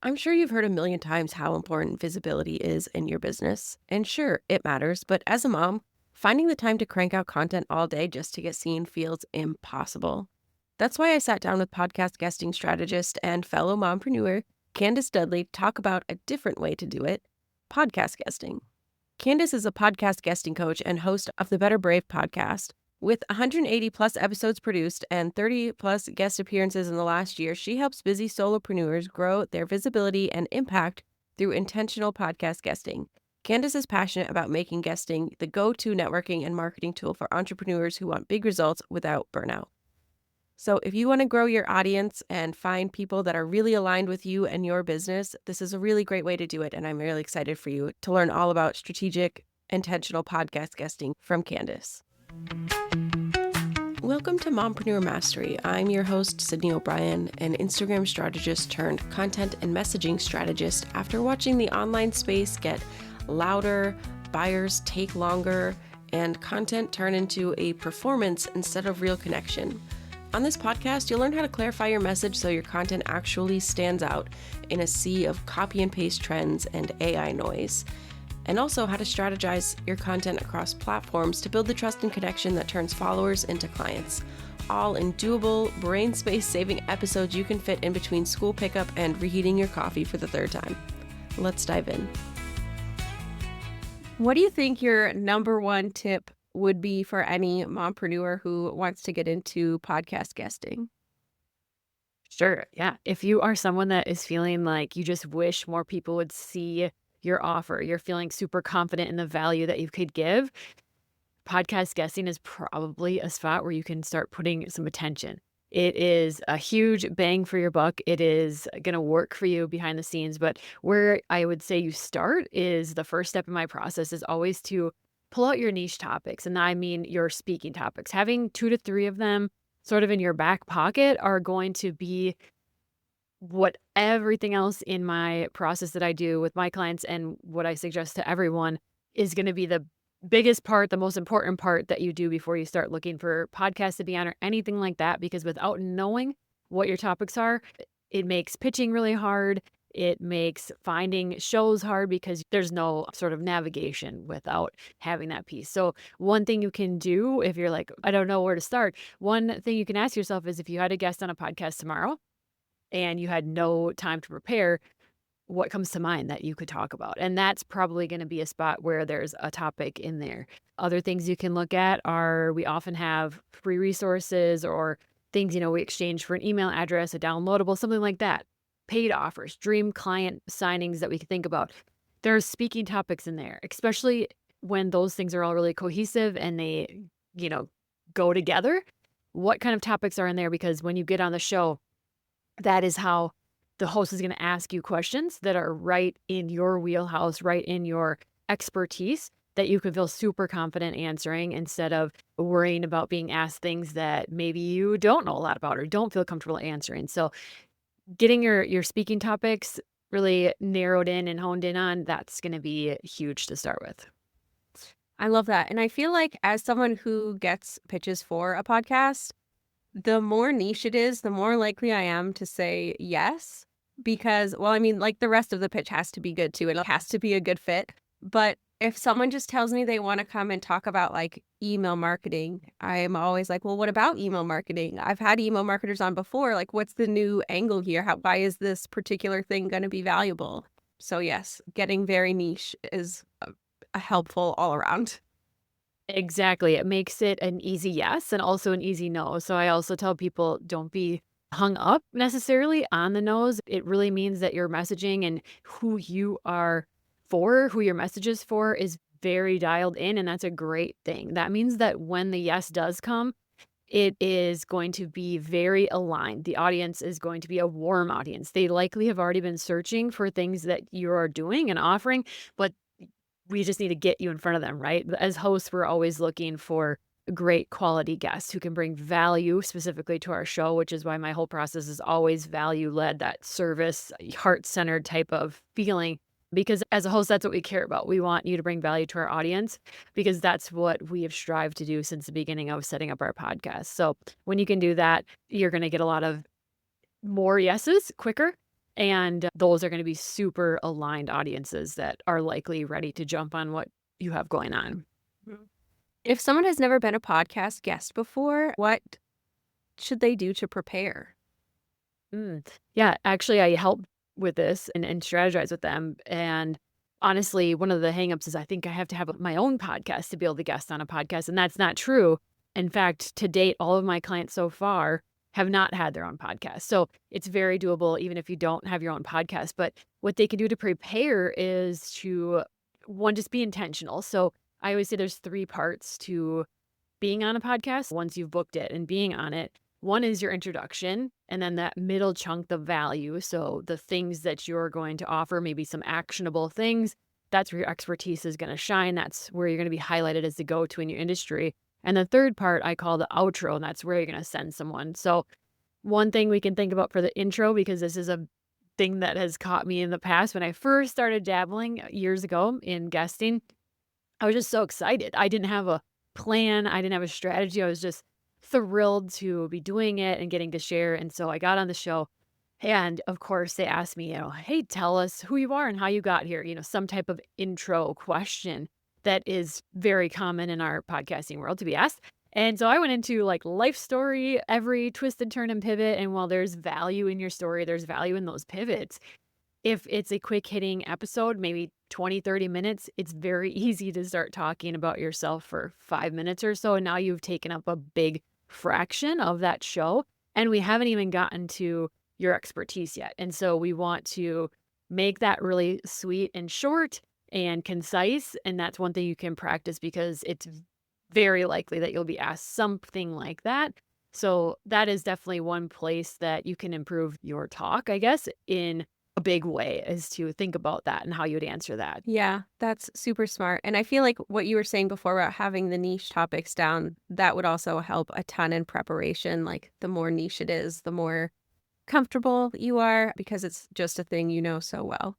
I'm sure you've heard a million times how important visibility is in your business. And sure, it matters, but as a mom, finding the time to crank out content all day just to get seen feels impossible. That's why I sat down with podcast guesting strategist and fellow mompreneur Candace Dudley to talk about a different way to do it: podcast guesting. Candace is a podcast guesting coach and host of the Better Brave podcast. With 180 plus episodes produced and 30 plus guest appearances in the last year, she helps busy solopreneurs grow their visibility and impact through intentional podcast guesting. Candace is passionate about making guesting the go-to networking and marketing tool for entrepreneurs who want big results without burnout. So if you want to grow your audience and find people that are really aligned with you and your business, this is a really great way to do it. And I'm really excited for you to learn all about strategic, intentional podcast guesting from Candace. Welcome to Mompreneur Mastery. I'm your host, Sydney O'Brien, an Instagram strategist turned content and messaging strategist after watching the online space get louder, buyers take longer, and content turn into a performance instead of real connection. On this podcast, you'll learn how to clarify your message so your content actually stands out in a sea of copy and paste trends and AI noise, and also how to strategize your content across platforms to build the trust and connection that turns followers into clients. All in doable, brain space saving episodes you can fit in between school pickup and reheating your coffee for the third time. Let's dive in. What do you think your number one tip would be for any mompreneur who wants to get into podcast guesting? Sure. Yeah. If you are someone that is feeling like you just wish more people would see your offer, you're feeling super confident in the value that you could give, podcast guesting is probably a spot where you can start putting some attention. It is a huge bang for your buck. It is going to work for you behind the scenes. But where I would say you start is the first step in my process is always to pull out your niche topics. And I mean your speaking topics. Having 2 to 3 of them sort of in your back pocket are going to be what everything else in my process that I do with my clients and what I suggest to everyone is going to be the biggest part, the most important part that you do before you start looking for podcasts to be on or anything like that. Because without knowing what your topics are, it makes pitching really hard. It makes finding shows hard because there's no sort of navigation without having that piece. So one thing you can do if you're like, I don't know where to start, one thing you can ask yourself is if you had a guest on a podcast tomorrow and you had no time to prepare, what comes to mind that you could talk about? And that's probably going to be a spot where there's a topic in there. Other things you can look at are we often have free resources or things, we exchange for an email address, a downloadable, something like that. Paid offers, dream client signings that we can think about. There's speaking topics in there, especially when those things are all really cohesive and they, go together. What kind of topics are in there? Because when you get on the show, that is how the host is going to ask you questions that are right in your wheelhouse, right in your expertise that you can feel super confident answering instead of worrying about being asked things that maybe you don't know a lot about or don't feel comfortable answering. So getting your speaking topics really narrowed in and honed in on, that's going to be huge to start with. I love that. And I feel like as someone who gets pitches for a podcast, the more niche it is, the more likely I am to say yes. Because, like the rest of the pitch has to be good too. It has to be a good fit. But if someone just tells me they want to come and talk about like email marketing, I'm always like, well, what about email marketing? I've had email marketers on before. Like, what's the new angle here? Why is this particular thing going to be valuable? So yes, getting very niche is a helpful all around. Exactly. It makes it an easy yes and also an easy no. So I also tell people don't be hung up necessarily on the no's. It really means that your messaging and who you are for, who your message is for, is very dialed in. And that's a great thing. That means that when the yes does come, it is going to be very aligned. The audience is going to be a warm audience. They likely have already been searching for things that you are doing and offering, but we just need to get you in front of them, right? As hosts, we're always looking for great quality guests who can bring value specifically to our show, which is why my whole process is always value led, that service, heart centered type of feeling. Because as a host, that's what we care about. We want you to bring value to our audience because that's what we have strived to do since the beginning of setting up our podcast. So when you can do that, you're going to get a lot of more yeses quicker. And those are going to be super aligned audiences that are likely ready to jump on what you have going on. Mhm. If someone has never been a podcast guest before, what should they do to prepare? Mm. Yeah, actually, I help with this and strategize with them. And honestly, one of the hangups is I think I have to have my own podcast to be able to guest on a podcast. And that's not true. In fact, to date, all of my clients so far have not had their own podcast. So it's very doable, even if you don't have your own podcast. But what they can do to prepare is to, one, just be intentional. So I always say there's three parts to being on a podcast once you've booked it and being on it. One is your introduction, and then that middle chunk, the value. So the things that you're going to offer, maybe some actionable things. That's where your expertise is going to shine. That's where you're going to be highlighted as the go-to in your industry. And the third part I call the outro, and that's where you're going to send someone. So one thing we can think about for the intro, because this is a thing that has caught me in the past when I first started dabbling years ago in guesting, I was just so excited. I didn't have a plan. I didn't have a strategy. I was just thrilled to be doing it and getting to share. And so I got on the show. And of course, they asked me, hey, tell us who you are and how you got here. Some type of intro question that is very common in our podcasting world to be asked. And so I went into like life story, every twist and turn and pivot. And while there's value in your story, there's value in those pivots. If it's a quick hitting episode, maybe 20, 30 minutes, it's very easy to start talking about yourself for 5 minutes or so. And now you've taken up a big fraction of that show. And we haven't even gotten to your expertise yet. And so we want to make that really sweet and short and concise. And that's one thing you can practice because it's very likely that you'll be asked something like that. So that is definitely one place that you can improve your talk, I guess, in a big way, is to think about that and how you'd answer that. Yeah, that's super smart. And I feel like what you were saying before about having the niche topics down, that would also help a ton in preparation. Like the more niche it is, the more comfortable you are because it's just a thing you know so well.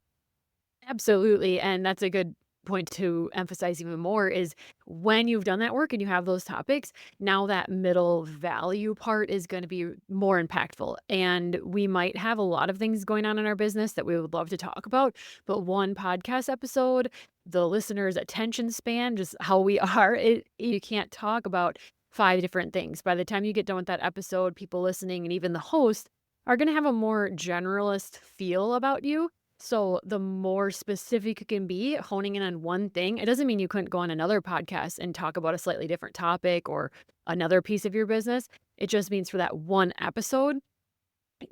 Absolutely, and that's a good point to emphasize even more is when you've done that work and you have those topics, now that middle value part is going to be more impactful. And we might have a lot of things going on in our business that we would love to talk about, but one podcast episode, the listener's attention span, just how we are, you can't talk about five different things. By the time you get done with that episode, people listening and even the host are going to have a more generalist feel about you. So the more specific you can be, honing in on one thing, it doesn't mean you couldn't go on another podcast and talk about a slightly different topic or another piece of your business. It just means for that one episode,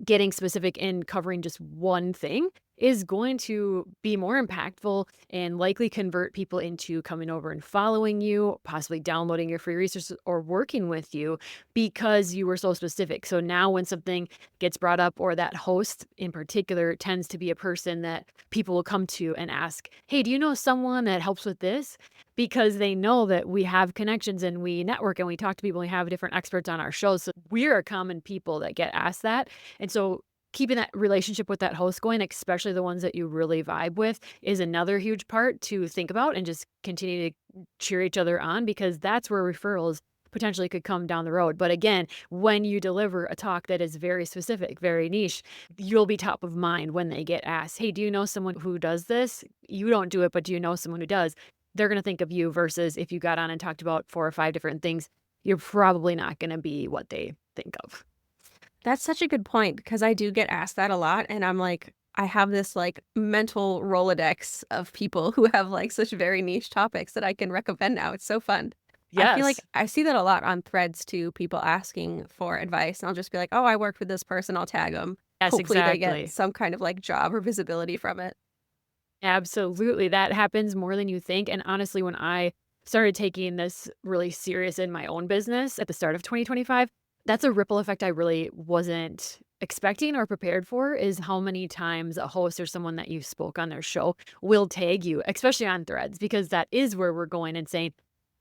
getting specific in covering just one thing is going to be more impactful and likely convert people into coming over and following you, possibly downloading your free resources or working with you because you were so specific. So now when something gets brought up, or that host in particular tends to be a person that people will come to and ask, hey, do you know someone that helps with this? Because they know that we have connections and we network and we talk to people and we have different experts on our shows. So we're a common people that get asked that. And so keeping that relationship with that host going, especially the ones that you really vibe with, is another huge part to think about, and just continue to cheer each other on, because that's where referrals potentially could come down the road. But again, when you deliver a talk that is very specific, very niche, you'll be top of mind when they get asked, hey, do you know someone who does this? You don't do it, but do you know someone who does? They're going to think of you, versus if you got on and talked about 4 or 5 different things, you're probably not going to be what they think of. That's such a good point because I do get asked that a lot. And I'm like, I have this like mental Rolodex of people who have like such very niche topics that I can recommend now. It's so fun. I feel like Yes. I see that a lot on threads too, people asking for advice. And I'll just be like, oh, I worked with this person. I'll tag them. Yes, Hopefully they get exactly. some kind of like job or visibility from it. Absolutely. That happens more than you think. And honestly, when I started taking this really serious in my own business at the start of 2025, that's a ripple effect I really wasn't expecting or prepared for, is how many times a host or someone that you spoke on their show will tag you, especially on threads, because that is where we're going and saying,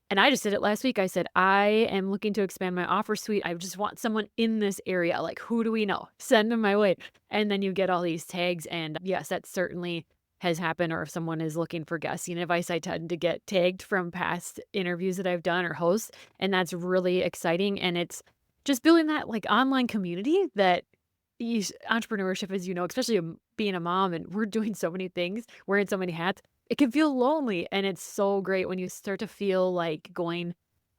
and I just did it last week. I said, I am looking to expand my offer suite. I just want someone in this area. Like, who do we know? Send them my way. And then you get all these tags. And yes, that certainly has happened. Or if someone is looking for guesting advice, I tend to get tagged from past interviews that I've done or hosts. And that's really exciting. And it's just building that like online community that entrepreneurship, as you know, especially being a mom and we're doing so many things, wearing so many hats, it can feel lonely. And it's so great when you start to feel like going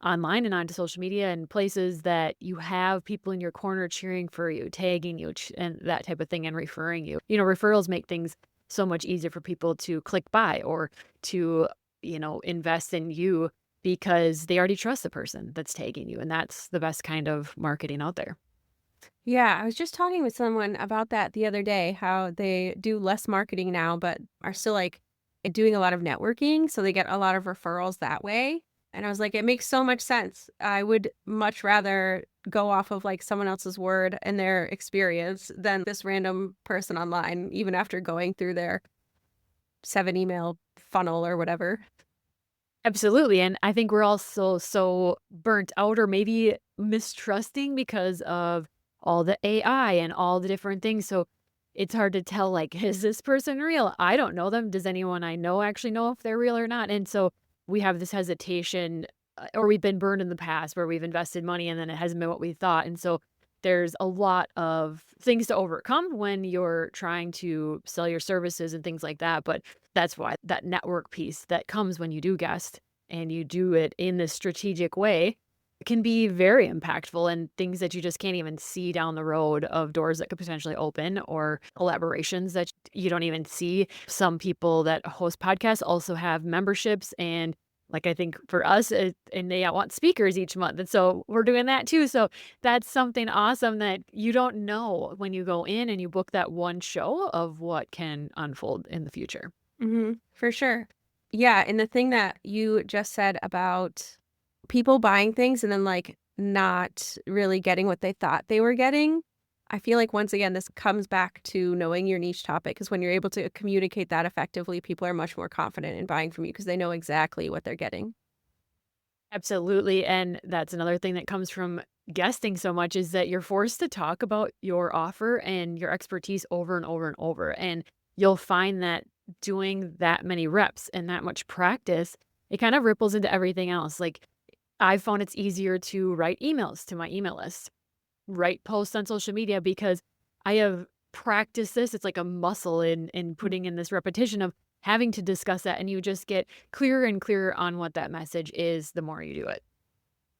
online and onto social media and places that you have people in your corner cheering for you, tagging you, and that type of thing, and referring you. Referrals make things so much easier for people to click buy or to, invest in you because they already trust the person that's tagging you. And that's the best kind of marketing out there. Yeah, I was just talking with someone about that the other day, how they do less marketing now, but are still like doing a lot of networking. So they get a lot of referrals that way. And I was like, it makes so much sense. I would much rather go off of like someone else's word and their experience than this random person online, even after going through their 7 email funnel or whatever. Absolutely, and I think we're also so burnt out or maybe mistrusting because of all the AI and all the different things, so it's hard to tell, like, is this person real? I don't know them. Does anyone I know actually know if they're real or not? And so we have this hesitation, or we've been burned in the past where we've invested money and then it hasn't been what we thought, and so there's a lot of things to overcome when you're trying to sell your services and things like that, but that's why that network piece that comes when you do guest and you do it in this strategic way can be very impactful and things that you just can't even see down the road of doors that could potentially open or collaborations that you don't even see. Some people that host podcasts also have memberships and like I think for us, and they want speakers each month. And so we're doing that too. So that's something awesome that you don't know when you go in and you book that one show of what can unfold in the future. For sure. Yeah, and the thing that you just said about people buying things and then, like, not really getting what they thought they were getting, I feel like once again, this comes back to knowing your niche topic. Because when you're able to communicate that effectively, people are much more confident in buying from you because they know exactly what they're getting. Absolutely, and that's another thing that comes from guesting so much is that you're forced to talk about your offer and your expertise over and over and over, and you'll find that doing that many reps and that much practice, it kind of ripples into everything else, like, I've found it's easier to write emails to my email list, write posts on social media because I have practiced this. It's like a muscle in putting in this repetition of having to discuss that, and you just get clearer and clearer on what that message is the more you do it.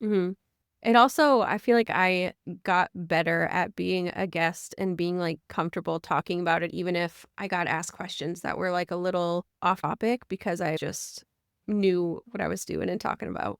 Mhm. It also I feel like I got better at being a guest and being, like, comfortable talking about it even if I got asked questions that were, like, a little off topic because I just knew what I was doing and talking about.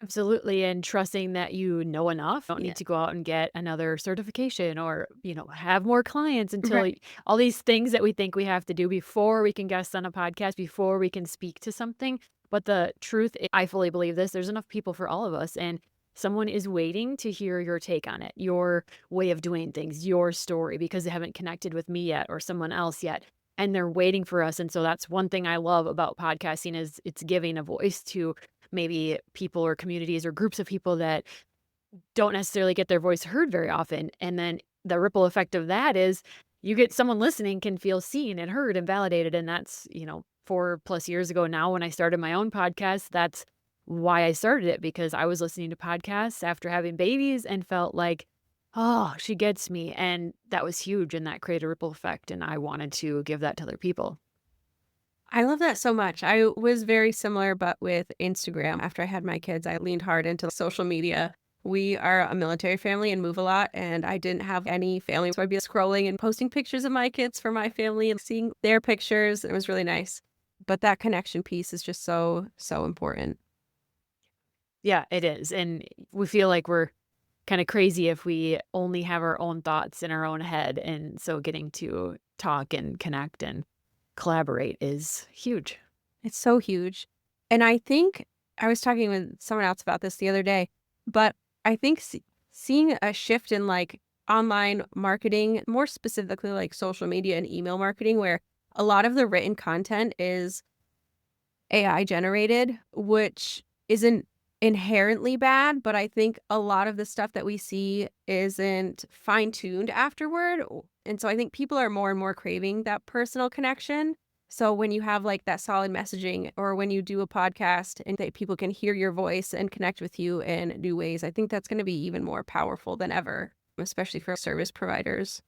Absolutely, and trusting that you know enough. Don't Yeah. need to go out and get another certification or, have more clients until Right. all these things that we think we have to do before we can guest on a podcast, before we can speak to something. But the truth, I fully believe this, there's enough people for all of us. And someone is waiting to hear your take on it, your way of doing things, your story, because they haven't connected with me yet or someone else yet. And they're waiting for us. And so that's one thing I love about podcasting is it's giving a voice to maybe people or communities or groups of people that don't necessarily get their voice heard very often. And then the ripple effect of that is you get someone listening can feel seen and heard and validated. And that's, 4+ years ago now when I started my own podcast, that's why I started it because I was listening to podcasts after having babies and felt like, oh, she gets me. And that was huge. And that created a ripple effect. And I wanted to give that to other people. I love that so much. I was very similar, but with Instagram. After I had my kids, I leaned hard into social media. We are a military family and move a lot, and I didn't have any family. So I'd be scrolling and posting pictures of my kids for my family and seeing their pictures. It was really nice. But that connection piece is just so, so important. Yeah, it is. And we feel like we're kind of crazy if we only have our own thoughts in our own head. And so getting to talk and connect and collaborate is huge. It's so huge. And I think I was talking with someone else about this the other day, but I think seeing a shift in like online marketing, more specifically like social media and email marketing, where a lot of the written content is AI generated, which isn't inherently bad, but I think a lot of the stuff that we see isn't fine tuned afterward. And so I think people are more and more craving that personal connection. So when you have like that solid messaging or when you do a podcast and that people can hear your voice and connect with you in new ways, I think that's going to be even more powerful than ever. especially for service providers.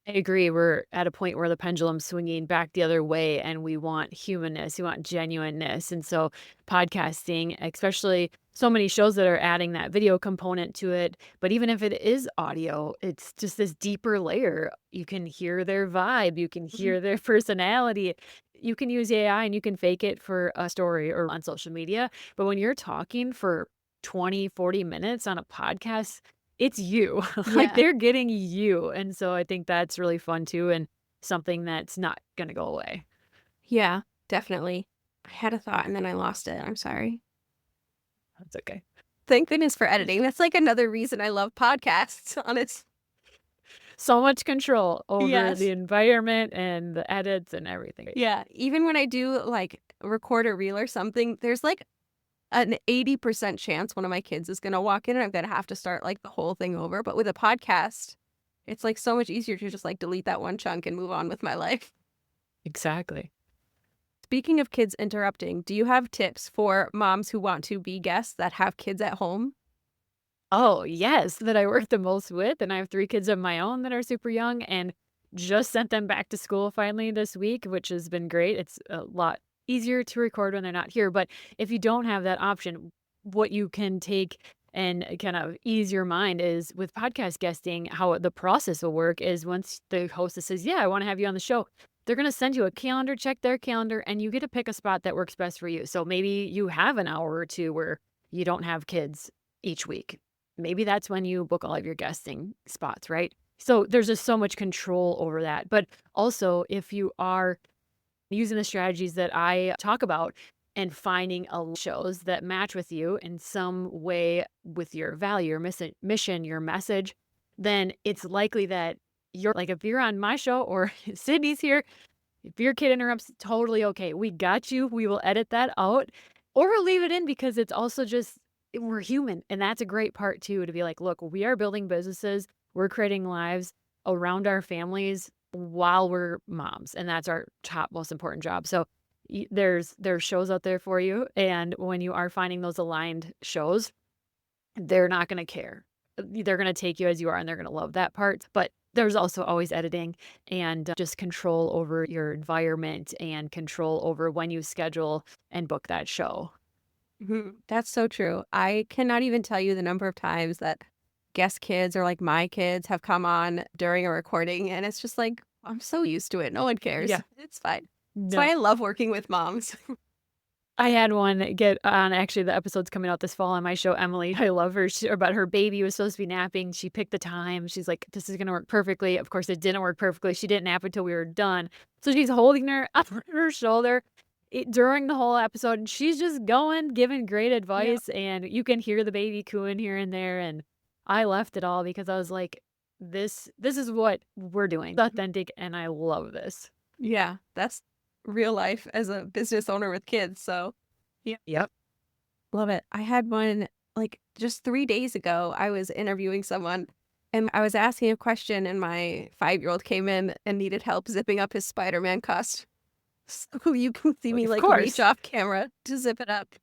I agree. We're at a point where the pendulum's swinging back the other way and we want humanness, we want genuineness. And so podcasting, especially so many shows that are adding that video component to it, but even if it is audio, it's just this deeper layer. You can hear their vibe, you can Mhm. hear their personality. You can use AI and you can fake it for a story or on social media, but when you're talking for 20, 40 minutes on a podcast, it's you. Like, Yeah. they're getting you, and so I think that's really fun too and something that's not gonna go away. Yeah, definitely. I had a thought and then I lost it. I'm sorry. That's okay. Thank goodness for editing. That's like another reason I love podcasts, honest. So much control over the Yes. environment and the edits and everything. Yeah. Even when I do like record a reel or something, there's like an 80% chance one of my kids is going to walk in and I'm going to have to start like the whole thing over. But with a podcast, it's like so much easier to just like delete that one chunk and move on with my life. Exactly. Speaking of kids interrupting, do you have tips for moms who want to be guests that have kids at home? Oh, yes, that I work the most with, and I have 3 kids of my own that are super young and just sent them back to school finally this week, which has been great. It's a lot easier to record when they're not here, but if you don't have that option, what you can take and kind of ease your mind is with podcast guesting, how the process will work is once the hostess says, "Yeah, I wanna have you on the show," they're gonna send you a calendar, check their calendar, and you get to pick a spot that works best for you. So maybe you have an hour or 2 where you don't have kids each week. Maybe that's when you book all of your guesting spots, right? So there's just so much control over that. But also, if you are using the strategies that I talk about and finding shows that match with you in some way with your value, your mission, your message, then it's likely that you're like, if you're on my show or Sydney's here, if your kid interrupts, totally okay. We got you. We will edit that out or leave it in because it's also just we're human. And that's a great part too to be like, look, we are building businesses, we're creating lives around our families while we're moms. And that's our top most important job. So there's shows out there for you. And when you are finding those aligned shows, they're not gonna care. They're gonna take you as you are, and they're gonna love that part, but there's also always editing and, just control over your environment and control over when you schedule and book that show. Mhm. That's so true. I cannot even tell you the number of times that guest kids or like my kids have come on during a recording, and it's just like, I'm so used to it. No one cares. Yeah. It's fine. That's why No. I love working with moms. I had one get on actually, the episode's coming out this fall on my show, Emily. I love her. She about her baby was supposed to be napping. She picked the time. She's like, "This is gonna work perfectly." Of course, it didn't work perfectly. She didn't nap until we were done. So she's holding her up on her shoulder during the whole episode, and she's just going, giving great Yeah. advice, and you can hear the baby cooing here and there, and I left it all because I was like, "This is what we're doing. It's authentic, and I love this." Yeah. That's real life as a business owner with kids. So, yeah, Yep. love it. I had one like just 3 days ago. I was interviewing someone and I was asking a question, and my 5-year-old came in and needed help zipping up his Spider-Man costume. So you can see me Of like reach course. off camera to zip it up.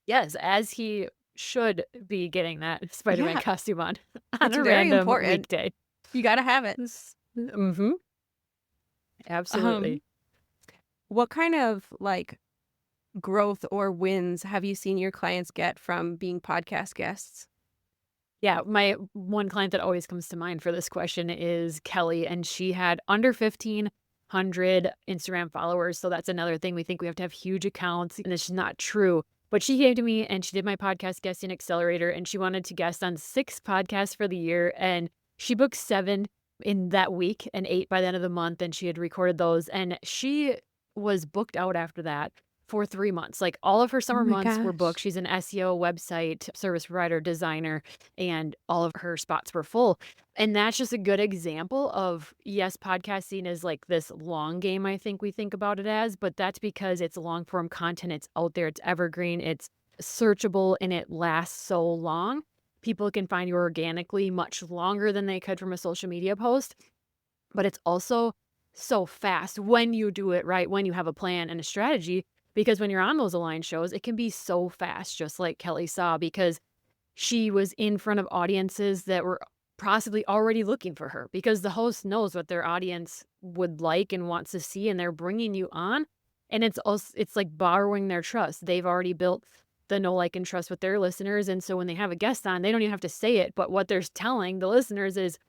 Yes, as he should be getting that Spider-Man Yeah, costume on it's a very random important. weekday. You gotta have it. Mhm. Um, Absolutely. what kind of like growth or wins have you seen your clients get from being podcast guests? Yeah, my one client that always comes to mind for this question is Kelly, and she had under 1,500 Instagram followers. So that's another thing. We think we have to have huge accounts, and it's just not true. But she came to me and she did my podcast guesting accelerator, and she wanted to guest on 6 podcasts for the year. And she booked 7 in that week and 8 by the end of the month. And she had recorded those. And she was booked out after that for 3 months. Like all of her Oh summer my months were booked. gosh. She's an SEO website service provider, designer, and all of her spots were full. And that's just a good example of, yes, podcasting is like this long game, I think we think about it as, but that's because it's long form content. It's out there, it's evergreen, it's searchable, and it lasts so long. People can find you organically much longer than they could from a social media post, but it's also so fast when you do it right, when you have a plan and a strategy. Because when you're on those aligned shows, it can be so fast, just like Kelly saw, because she was in front of audiences that were possibly already looking for her because the host knows what their audience would like and wants to see, and they're bringing you on. And it's also, it's like borrowing their trust. They've already built the know, like, and trust with their listeners. And so when they have a guest on, they don't even have to say it. But what they're telling the listeners is,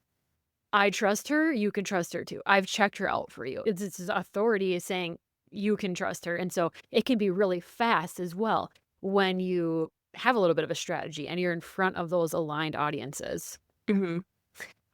I trust her. You can trust her too. I've checked her out for you. It's authority is saying you can trust her. And so it can be really fast as well when you have a little bit of a strategy and you're in front of those aligned audiences. Mhm.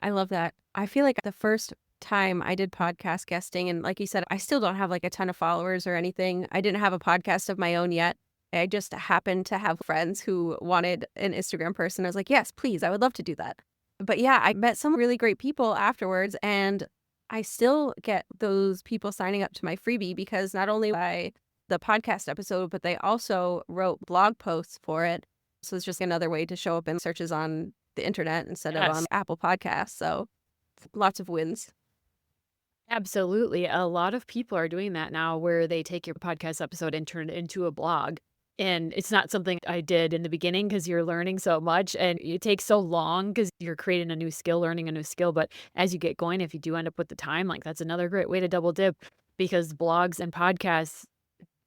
I love that. I feel like the first time I did podcast guesting, and like you said, I still don't have like a ton of followers or anything. I didn't have a podcast of my own yet. I just happened to have friends who wanted an Instagram person. I was like, yes, please, I would love to do that. But yeah, I met some really great people afterwards, and I still get those people signing up to my freebie because not only by the podcast episode, but they also wrote blog posts for it. So it's just another way to show up in searches on the internet instead of on Yes, Apple Podcasts. So lots of wins. absolutely. A lot of people are doing that now where they take your podcast episode and turn it into a blog. And it's not something I did in the beginning because you're learning so much and it takes so long because you're creating a new skill, learning a new skill. But as you get going, if you do end up with the time, like that's another great way to double dip because blogs and podcasts,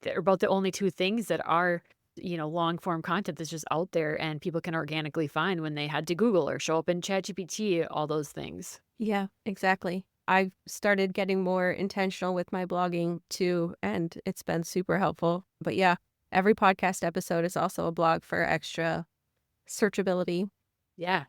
they're about the only two things that are, long form content that's just out there and people can organically find when they head to Google or show up in ChatGPT, all those things. Yeah, exactly. I've started getting more intentional with my blogging too, and it's been super helpful. But yeah, every podcast episode is also a blog for extra searchability. Yeah.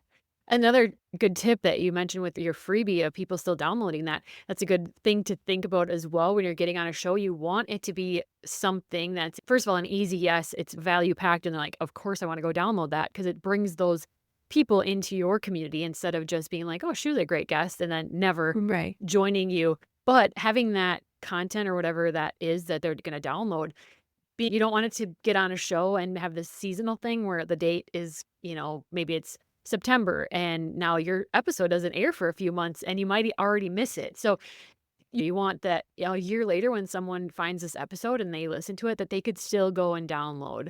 Another good tip that you mentioned with your freebie of people still downloading that, that's a good thing to think about as well when you're getting on a show. You want it to be something that's, first of all, an easy yes, it's value packed. And they're like, of course, I want to go download that because it brings those people into your community instead of just being like, oh, she was a great guest and then never Right. joining you. But having that content or whatever that is that they're going to download, you don't want it to get on a show and have this seasonal thing where the date is, maybe it's September and now your episode doesn't air for a few months and you might already miss it. So you want that a year later when someone finds this episode and they listen to it, that they could still go and download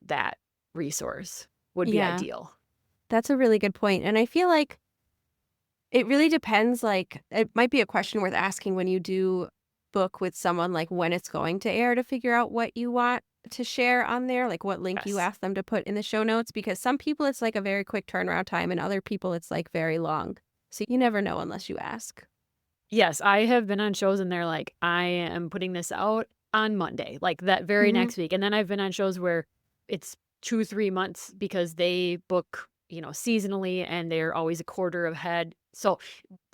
that resource would be Yeah, ideal. that's a really good point. And I feel like it really depends. Like, it might be a question worth asking when you do book with someone, like when it's going to air to figure out what you want to share on there, like what link you Yes. ask them to put in the show notes. Because some people, it's like a very quick turnaround time, and other people, it's like very long. So you never know unless you ask. Yes, I have been on shows and they're like, I am putting this out on Monday, like that very Hmm. next week. And then I've been on shows where it's 2, 3 months because they book, seasonally and they're always a quarter ahead. So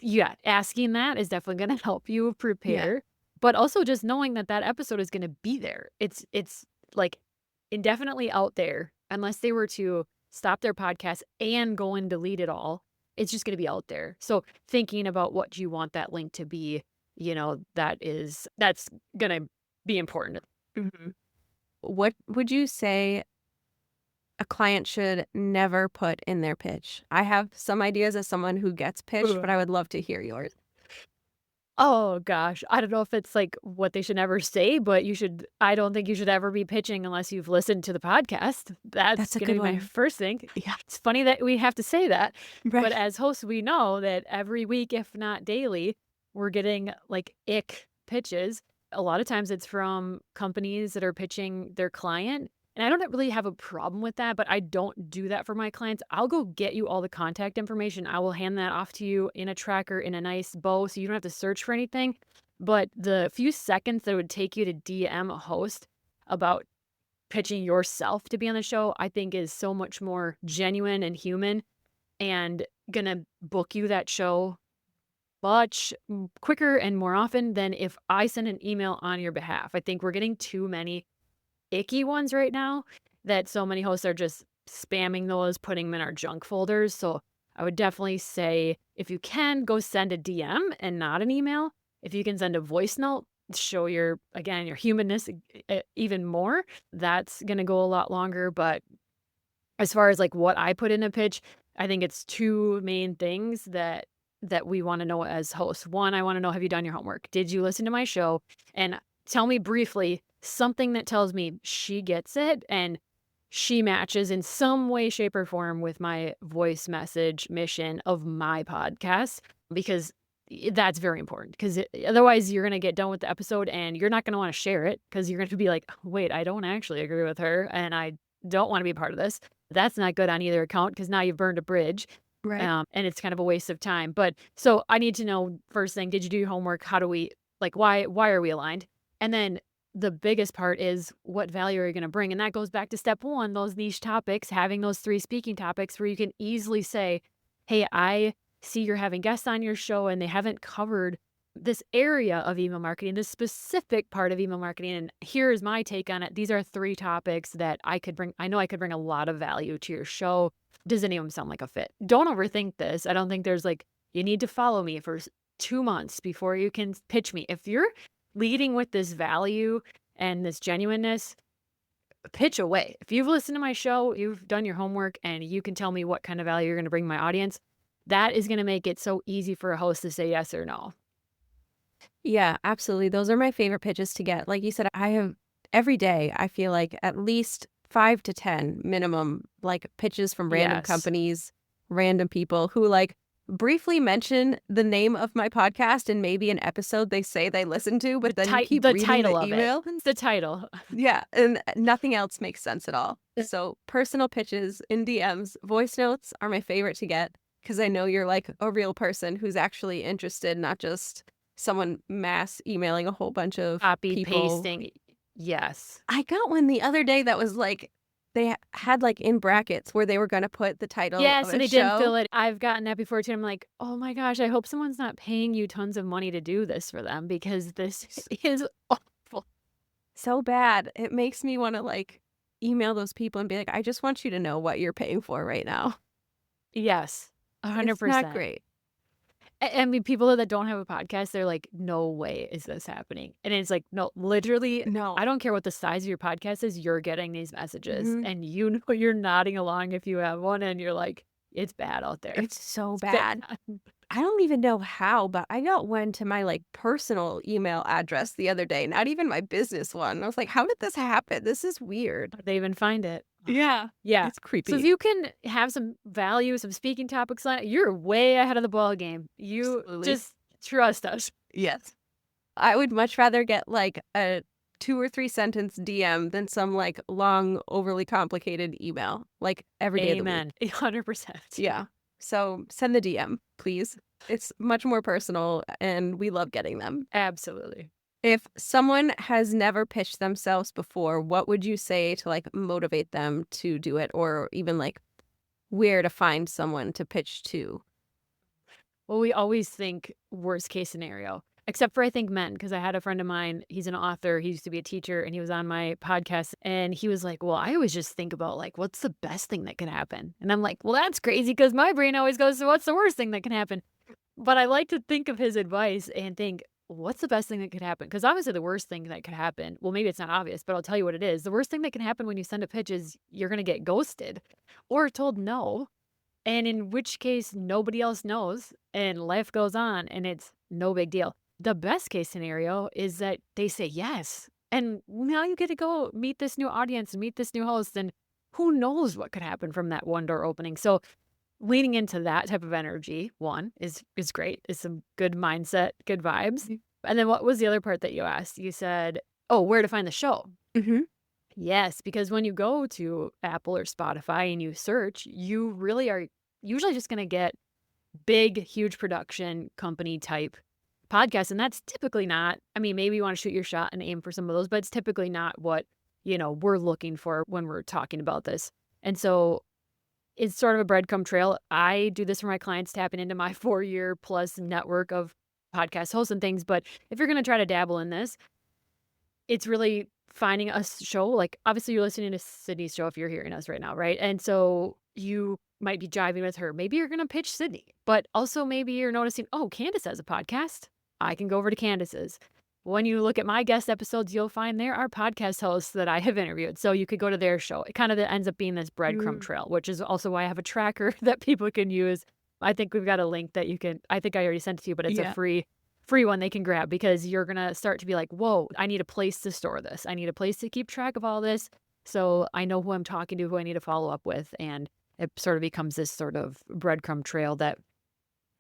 yeah, asking that is definitely going to help you Yeah. prepare, but also just knowing that that episode is going to be there. It's like indefinitely out there unless they were to stop their podcast and go and delete it all. It's just going to be out there. So thinking about what you want that link to be, that's going to be important. Hmm. What would you say a client should never put in their pitch? I have some ideas as someone who gets pitched, but I would love to hear yours. Oh gosh, I don't know if it's like what they should never say, but I don't think you should ever be pitching unless you've listened to the podcast. That's That's a going to good be my one. first thing. Yeah. It's funny that we have to say that, but Right. as hosts, we know that every week, if not daily, we're getting like ick pitches. A lot of times it's from companies that are pitching their client. And I don't really have a problem with that, but I don't do that for my clients. I'll go get you all the contact information. I will hand that off to you in a tracker in a nice bow so you don't have to search for anything. But the few seconds that it would take you to DM a host about pitching yourself to be on the show, I think is so much more genuine and human and gonna book you that show much quicker and more often than if I send an email on your behalf. I think we're getting too many icky ones right now that so many hosts are just spamming those, putting them in our junk folders. So I would definitely say if you can, go send a DM and not an email. If you can send a voice note, show your humanness even more. That's going to go a lot longer. But as far as like what I put in a pitch, I think it's two main things that we want to know as hosts. One, I want to know, have you done your homework? Did you listen to my show? And tell me briefly something that tells me she gets it and she matches in some way, shape, or form with my voice message mission of my podcast, because that's very important. Because otherwise, you're going to get done with the episode and you're not going to want to share it because you're going to be like, wait, I don't actually agree with her and I don't want to be a part of this. That's not good on either account because now you've burned a bridge. Right. And it's kind of a waste of time. But so I need to know first thing, did you do your homework? How do we, like, why are we aligned? And then the biggest part is what value are you going to bring? And that goes back to step one, those niche topics, having those 3 speaking topics where you can easily say, hey, I see you're having guests on your show and they haven't covered this area of email marketing, this specific part of email marketing. And here's my take on it. These are 3 topics that I could bring. I know I could bring a lot of value to your show. Does any of them sound like a fit? Don't overthink this. I don't think there's like, you need to follow me for 2 months before you can pitch me. If you're leading with this value and this genuineness, pitch away. If you've listened to my show, you've done your homework, and you can tell me what kind of value you're going to bring my audience, that is going to make it so easy for a host to say yes or no. Yeah, absolutely. Those are my favorite pitches to get. Like you said, I have every day, I feel like at least 5 to 10 minimum, like pitches from random Yes. companies, random people who like briefly mention the name of my podcast and maybe an episode they say they listen to, but then you keep The reading title the of it. email. It's the title. Yeah, and nothing else makes sense at all. So personal pitches in DMs, voice notes are my favorite to get because I know you're like a real person who's actually interested, not just someone mass emailing a whole bunch of Copy, people. pasting. Yes. I got one the other day that was like they had like in brackets where they were going to put the title Yes, of and a they didn't show. fill it. I've gotten that before too. I'm like, oh my gosh, I hope someone's not paying you tons of money to do this for them because this is awful. So bad. It makes me want to like email those people and be like, I just want you to know what you're paying for right now. Yes, It's not 100%. great. I mean, people that don't have a podcast, they're like, no way is this happening. And it's like, no, literally, No. I don't care what the size of your podcast is, you're getting these messages. Mhm. And you know you're nodding along if you have one, and you're like, it's bad out there. It's so It's bad. I don't even know how, but I got one to my like personal email address the other day, not even my business one. I was like, how did this happen? This is weird. They even find it. Yeah. Yeah. It's So if creepy. you can have some value, some speaking topics on it, you're way ahead of the ball game. You Absolutely. just trust us. Yes. I would much rather get like a 2 or 3 sentence DM than some like long, overly complicated email like every day of the week. Amen. 100%. Yeah. So send the DM, please. It's much more personal and we love getting them. Absolutely. If someone has never pitched themselves before, what would you say to like motivate them to do it, or even like where to find someone to pitch to? Well, we always think worst case scenario, except for I think men, because I had a friend of mine, he's an author, he used to be a teacher, and he was on my podcast, and he was like, well, I always just think about like, what's the best thing that can happen? And I'm like, well, that's crazy because my brain always goes to what's the worst thing that can happen? But I like to think of his advice and think, what's the best thing that could happen? Because obviously the worst thing that could happen, well, maybe it's not obvious, but I'll tell you what it is. The worst thing that can happen when you send a pitch is you're going to get ghosted or told no. And in which case, nobody else knows and life goes on and it's no big deal. The best case scenario is that they say yes. And now you get to go meet this new audience and meet this new host. And who knows what could happen from that one door opening. So leaning into that type of energy, one, is great. Is some good mindset, good vibes. Mhm. And then what was the other part that you asked? You said, oh, where to find the show. Mm-hmm. Yes, because when you go to Apple or Spotify and you search, you really are usually just going to get big, huge production company type podcasts. And that's typically not, I mean, maybe you want to shoot your shot and aim for some of those, but it's typically not what, we're looking for when we're talking about this. And so it's sort of a breadcrumb trail. I do this for my clients, tapping into my 4-year plus network of podcast hosts and things. But if you're going to try to dabble in this, it's really finding a show. Like, obviously, you're listening to Sydney's show if you're hearing us right now, right? And so you might be jiving with her. Maybe you're going to pitch Sydney, but also maybe you're noticing, oh, Candace has a podcast. I can go over to Candace's. When you look at my guest episodes, you'll find there are podcast hosts that I have interviewed. So you could go to their show. It kind of ends up being this breadcrumb trail, which is also why I have a tracker that people can use. I think we've got a link that you can, I think I already sent it to you, but it's a free one they can grab, because you're going to start to be like, whoa, I need a place to store this. I need a place to keep track of all this. So I know who I'm talking to, who I need to follow up with. And it sort of becomes this sort of breadcrumb trail that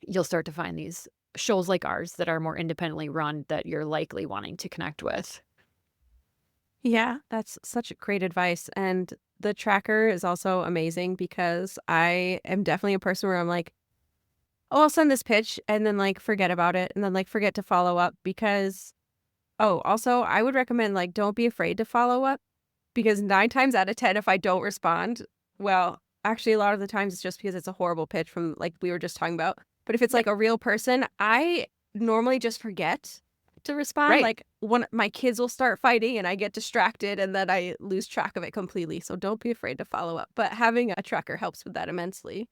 you'll start to find these shows like ours that are more independently run that you're likely wanting to connect with. Yeah, that's such great advice. And the tracker is also amazing because I am definitely a person where I'm like, oh, I'll send this pitch and then like forget about it and then like forget to follow up because, oh, also I would recommend like don't be afraid to follow up because 9 times out of 10, if I don't respond, well, actually, a lot of the times it's just because it's a horrible pitch from like we were just talking about. But if it's Yep. like a real person, I normally just forget to respond. Right. Like one, my kids will start fighting and I get distracted and then I lose track of it completely. So don't be afraid to follow up. But having a tracker helps with that immensely.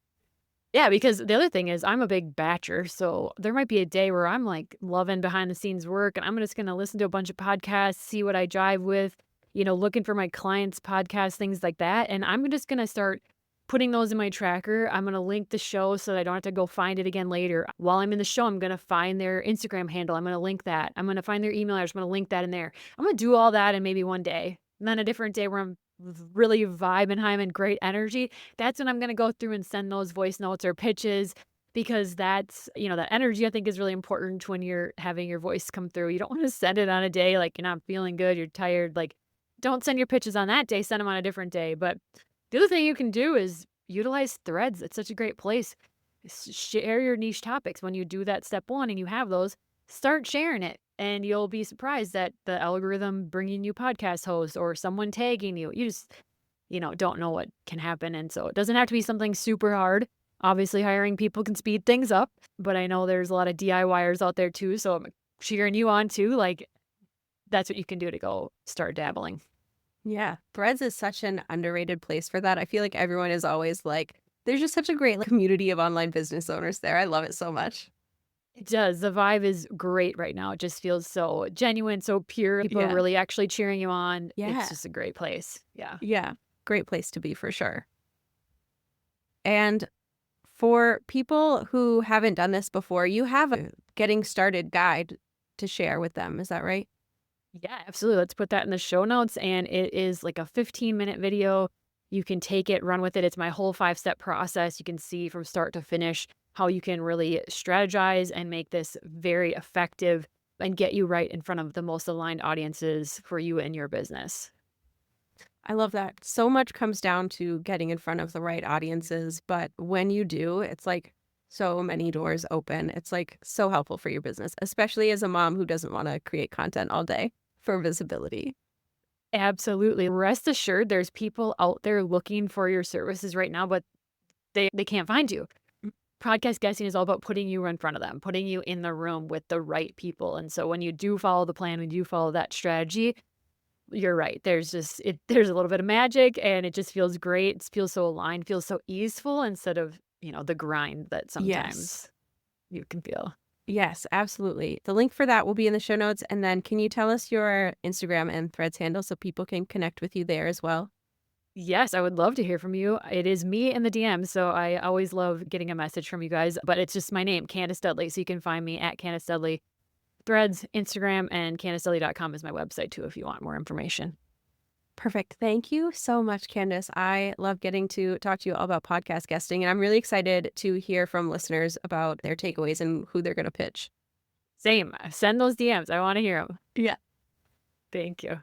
Yeah, because the other thing is I'm a big batcher, so there might be a day where I'm, like, loving behind the scenes work, and I'm just gonna listen to a bunch of podcasts, see what I jive with, looking for my clients' podcasts, things like that, and I'm just gonna start putting those in my tracker. I'm gonna link the show so that I don't have to go find it again later. While I'm in the show, I'm gonna find their Instagram handle, I'm gonna link that. I'm gonna find their email address, I'm gonna link that in there. I'm gonna do all that in maybe one day, and then a different day where I'm really vibing high, I'm in great energy, that's when I'm gonna go through and send those voice notes or pitches because that energy I think is really important when you're having your voice come through. You don't want to send it on a day like you're not feeling good, you're tired. Like, don't send your pitches on that day, send them on a different day. But the other thing you can do is utilize threads. It's such a great place. Share your niche topics. When you do that step one and you have those, start sharing it. And you'll be surprised that the algorithm bringing you podcast hosts or someone tagging you. You just don't know what can happen. And so it doesn't have to be something super hard. Obviously, hiring people can speed things up, but I know there's a lot of DIYers out there too. So I'm cheering you on too. Like, that's what you can do to go start dabbling. Yeah. Threads is such an underrated place for that. I feel like everyone is always like, there's just such a great like, community of online business owners there. I love it so much. It does. The vibe is great right now. It just feels so genuine, so pure. People are Yeah. really actually cheering you on. It's Yeah. just a great place. Yeah. Yeah. Great place to be for sure. And for people who haven't done this before, you have a getting started guide to share with them. Is that right? Yeah, absolutely. Let's put that in the show notes. And it is like a 15-minute video. You can take it, run with it. It's my whole 5-step process. You can see from start to finish how you can really strategize and make this very effective and get you right in front of the most aligned audiences for you and your business. I love that. So much comes down to getting in front of the right audiences, but when you do, it's like so many doors open. It's like so helpful for your business, especially as a mom who doesn't want to create content all day for visibility. Absolutely. Rest assured, there's people out there looking for your services right now, but they can't find you. Podcast guesting is all about putting you in front of them, putting you in the room with the right people. And so when you do follow the plan, when you follow that strategy, you're right. There's a little bit of magic and it just feels great. It feels so aligned, feels so easeful instead of, the grind that Yes. sometimes you can feel. Yes, absolutely. The link for that will be in the show notes. And then can you tell us your Instagram and Threads handle so people can connect with you there as well? Yes, I would love to hear from you. It is me in the DM, so I always love getting a message from you guys, but it's just my name, Candace Dudley. So you can find me at Candace Dudley, Threads, Instagram, and CandaceDudley.com is my website too if you want more information. Perfect. Thank you so much, Candace. I love getting to talk to you all about podcast guesting, and I'm really excited to hear from listeners about their takeaways and who they're going to pitch. Same. Send those DMs. I want to hear them. Yeah. Thank you.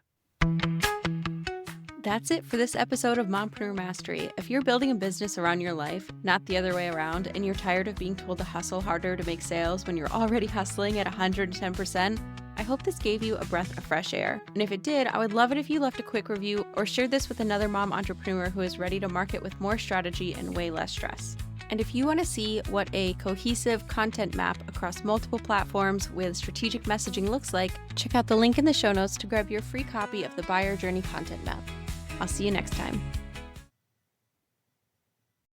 That's it for this episode of Mompreneur Mastery. If you're building a business around your life, not the other way around, and you're tired of being told to hustle harder to make sales when you're already hustling at 110%, I hope this gave you a breath of fresh air. And if it did, I would love it if you left a quick review or shared this with another mom entrepreneur who is ready to market with more strategy and way less stress. And if you want to see what a cohesive content map across multiple platforms with strategic messaging looks like, check out the link in the show notes to grab your free copy of the Buyer Journey Content Map. I'll see you next time.